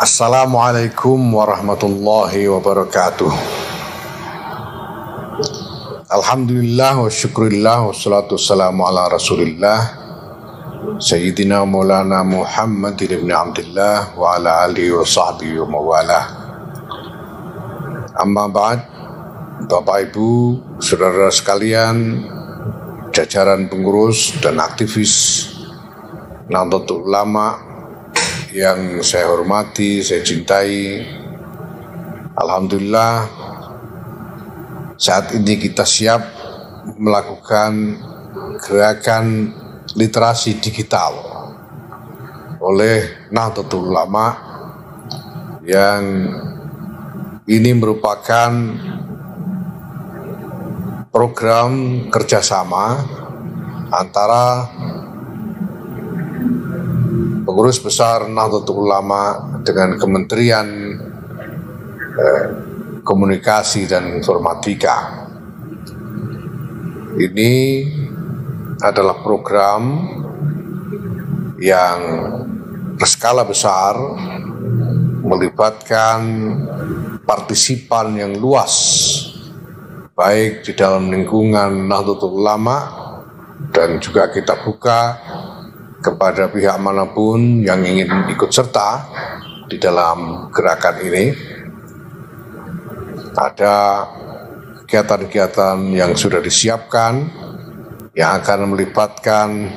Assalamualaikum warahmatullahi wabarakatuh. Alhamdulillah wa syukurillah wa salatu wassalamu ala rasulillah Sayyidina Maulana Muhammad ibn Abdullah wa ala alihi wa sahbihi wa mawalah. Amma ba'd, Bapak Ibu, saudara sekalian, jajaran pengurus dan aktivis Nahdlatul Ulama yang saya hormati, saya cintai. Alhamdulillah, saat ini kita siap melakukan gerakan literasi digital oleh Nahdlatul Ulama, yang ini merupakan program kerjasama antara pengurus besar Nahdlatul Ulama dengan Kementerian Komunikasi dan Informatika. Ini adalah program yang berskala besar, melibatkan partisipan yang luas, baik di dalam lingkungan Nahdlatul Ulama, dan juga kita buka kepada pihak manapun yang ingin ikut serta di dalam gerakan ini. Ada kegiatan-kegiatan yang sudah disiapkan yang akan melibatkan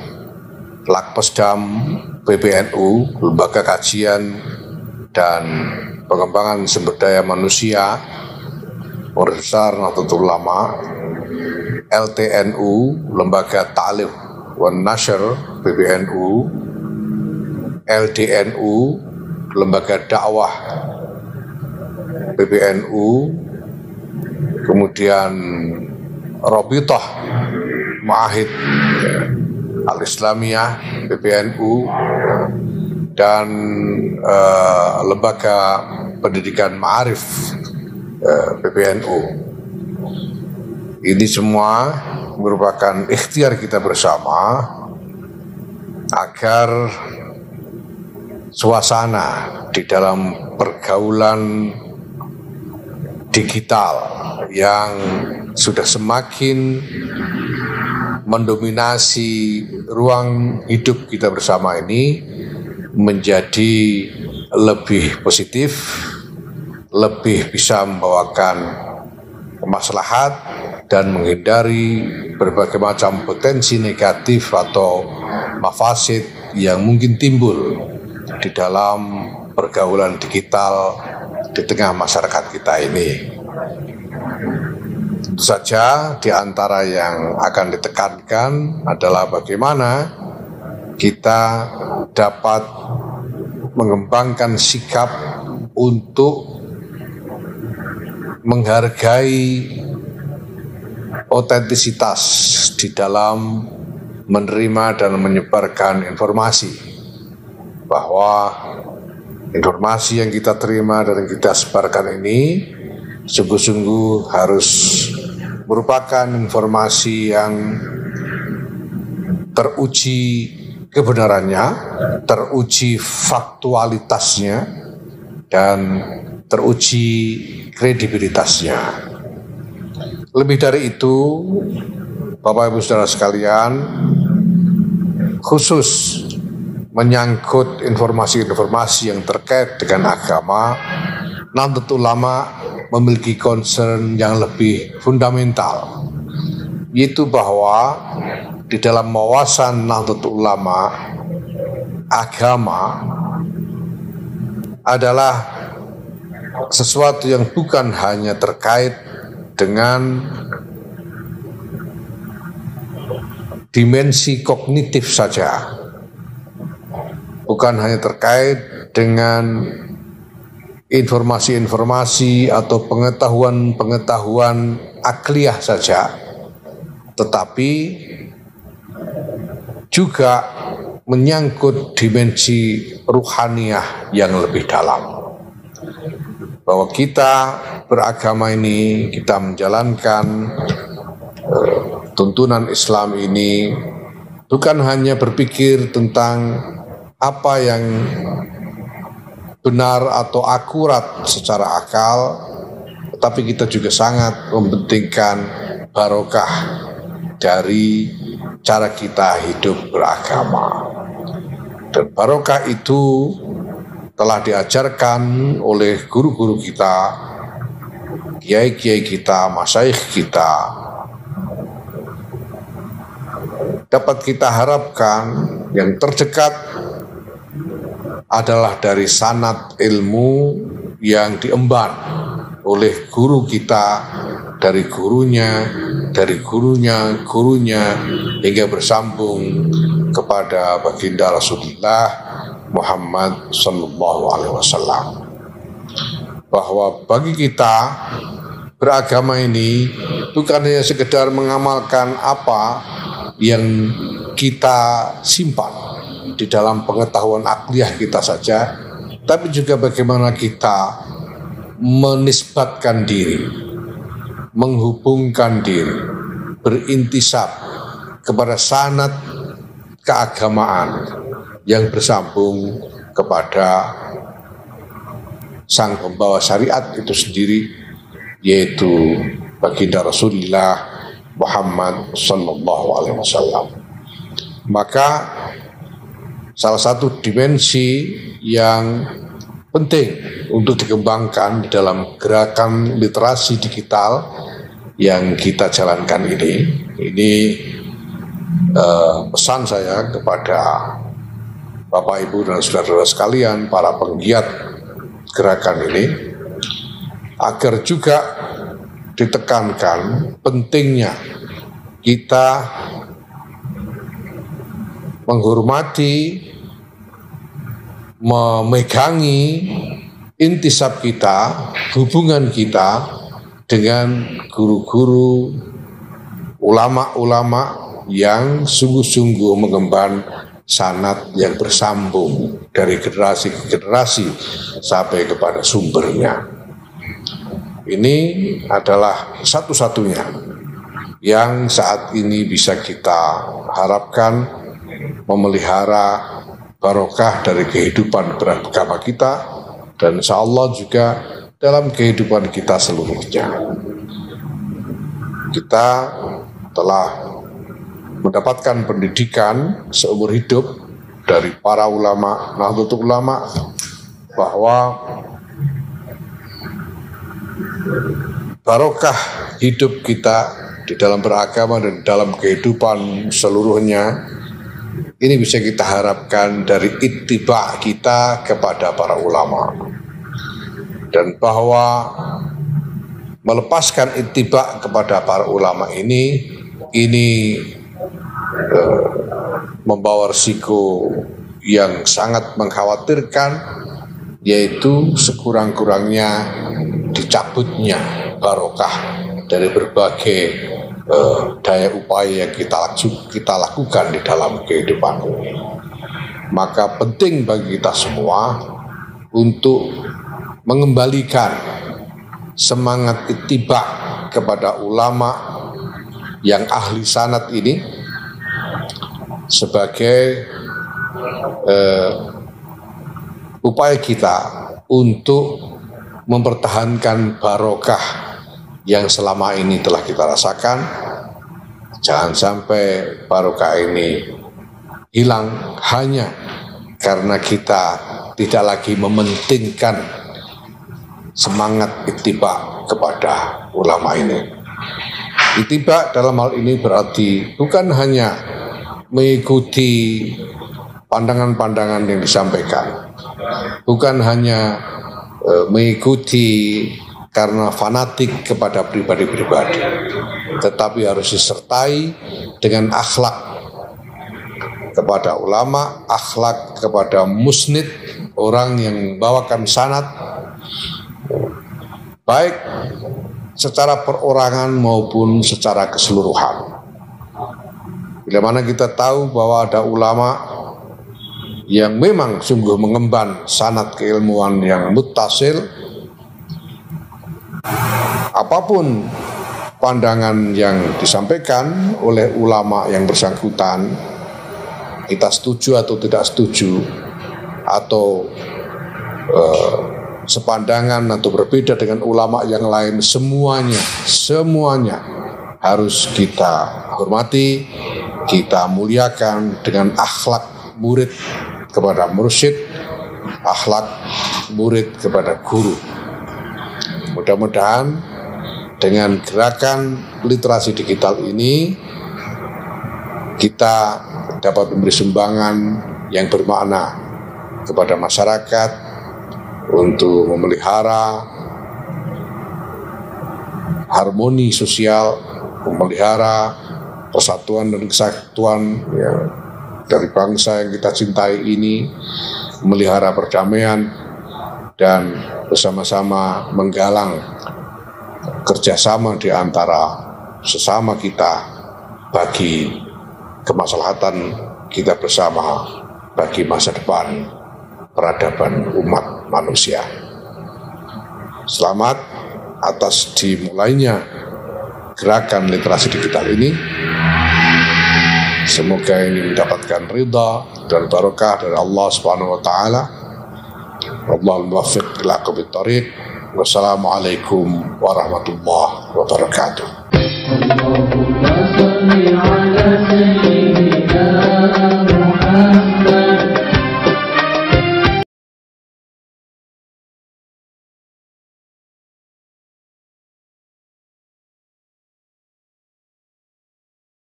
Lakpesdam PBNU, Lembaga Kajian dan Pengembangan Sumber Daya Manusia, Pengurus Besar Nahdlatul Ulama, LTNU, Lembaga Ta'lim wan Nashr PBNU, LDNU, Lembaga Dakwah PBNU, kemudian Rabithah Ma'ahid Al-Islamiyah PBNU, dan Lembaga Pendidikan Ma'arif PBNU. Ini semua merupakan ikhtiar kita bersama agar suasana di dalam pergaulan digital yang sudah semakin mendominasi ruang hidup kita bersama ini menjadi lebih positif, lebih bisa membawakan kemaslahat dan menghindari berbagai macam potensi negatif atau mafasid yang mungkin timbul di dalam pergaulan digital di tengah masyarakat kita ini. Tentu saja di antara yang akan ditekankan adalah bagaimana kita dapat mengembangkan sikap untuk menghargai otentisitas di dalam menerima dan menyebarkan informasi, bahwa informasi yang kita terima dan kita sebarkan ini sungguh-sungguh harus merupakan informasi yang teruji kebenarannya, teruji faktualitasnya, dan teruji kredibilitasnya. Lebih dari itu, Bapak Ibu Saudara sekalian, khusus menyangkut informasi-informasi yang terkait dengan agama, Nahdlatul Ulama memiliki concern yang lebih fundamental, yaitu bahwa di dalam wawasan Nahdlatul Ulama, agama adalah sesuatu yang bukan hanya terkait dengan dimensi kognitif saja, bukan hanya terkait dengan informasi-informasi atau pengetahuan-pengetahuan akliyah saja, tetapi juga menyangkut dimensi ruhaniyah yang lebih dalam. Bahwa kita beragama ini, kita menjalankan tuntunan Islam ini bukan hanya berpikir tentang apa yang benar atau akurat secara akal, tetapi kita juga sangat mementingkan barokah dari cara kita hidup beragama. Dan barokah itu telah diajarkan oleh guru-guru kita, kiai-kiai kita, masyaikh kita. Dapat kita harapkan yang terdekat adalah dari sanad ilmu yang diemban oleh guru kita, dari gurunya, gurunya, hingga bersambung kepada baginda Rasulullah Muhammad Sallallahu Alaihi Wasallam. Bahwa bagi kita beragama ini bukan hanya sekedar mengamalkan apa yang kita simpan di dalam pengetahuan akliyah kita saja, tapi juga bagaimana kita menisbatkan diri, menghubungkan diri, berintisab kepada sanad keagamaan yang bersambung kepada sang pembawa syariat itu sendiri, yaitu baginda Rasulullah Muhammad Sallallahu Alaihi Wasallam. Maka salah satu dimensi yang penting untuk dikembangkan di dalam gerakan literasi digital yang kita jalankan ini pesan saya kepada Bapak Ibu dan saudara-saudara sekalian, para penggiat gerakan ini, agar juga ditekankan pentingnya kita menghormati, memegangi intisab kita, hubungan kita dengan guru-guru, ulama-ulama yang sungguh-sungguh mengemban sanad yang bersambung dari generasi ke generasi sampai kepada sumbernya. Ini adalah satu-satunya yang saat ini bisa kita harapkan memelihara barokah dari kehidupan beragama kita, dan insya Allah juga dalam kehidupan kita seluruhnya. Kita telah mendapatkan pendidikan seumur hidup dari para ulama, Nahdlatul Ulama, bahwa barokah hidup kita di dalam beragama dan dalam kehidupan seluruhnya ini bisa kita harapkan dari ittiba kita kepada para ulama, dan bahwa melepaskan ittiba kepada para ulama ini membawa risiko yang sangat mengkhawatirkan, yaitu sekurang-kurangnya dicabutnya barokah dari berbagai daya upaya yang kita lakukan di dalam kehidupan ini. Maka penting bagi kita semua untuk mengembalikan semangat ittiba kepada ulama yang ahli sanad ini sebagai upaya kita untuk mempertahankan barokah yang selama ini telah kita rasakan. Jangan sampai barokah ini hilang hanya karena kita tidak lagi mementingkan semangat ittiba kepada ulama ini. Ittiba dalam hal ini berarti bukan hanya mengikuti pandangan-pandangan yang disampaikan, bukan hanya mengikuti karena fanatik kepada pribadi-pribadi, tetapi harus disertai dengan akhlak kepada ulama, akhlak kepada musnid, orang yang membawakan sanad, baik secara perorangan maupun secara keseluruhan. Bila mana kita tahu bahwa ada ulama yang memang sungguh mengemban sanad keilmuan yang muttasil, apapun pandangan yang disampaikan oleh ulama yang bersangkutan, kita setuju atau tidak setuju, atau sepandangan atau berbeda dengan ulama yang lain, semuanya harus kita hormati, kita muliakan dengan akhlak murid kepada mursyid, akhlak murid kepada guru. Mudah-mudahan dengan gerakan literasi digital ini kita dapat memberi sumbangan yang bermakna kepada masyarakat untuk memelihara harmoni sosial, memelihara persatuan dan kesatuan ya, dari bangsa yang kita cintai ini, memelihara perdamaian dan bersama-sama menggalang kerjasama di antara sesama kita bagi kemaslahatan kita bersama, bagi masa depan peradaban umat manusia. Selamat atas dimulainya gerakan literasi digital ini. Semoga ini mendapatkan ridha dan barokah dari Allah Subhanahu wa taala. Wallahul muwaffiq ila aqwamit thoriq. Wassalamualaikum warahmatullahi wabarakatuh.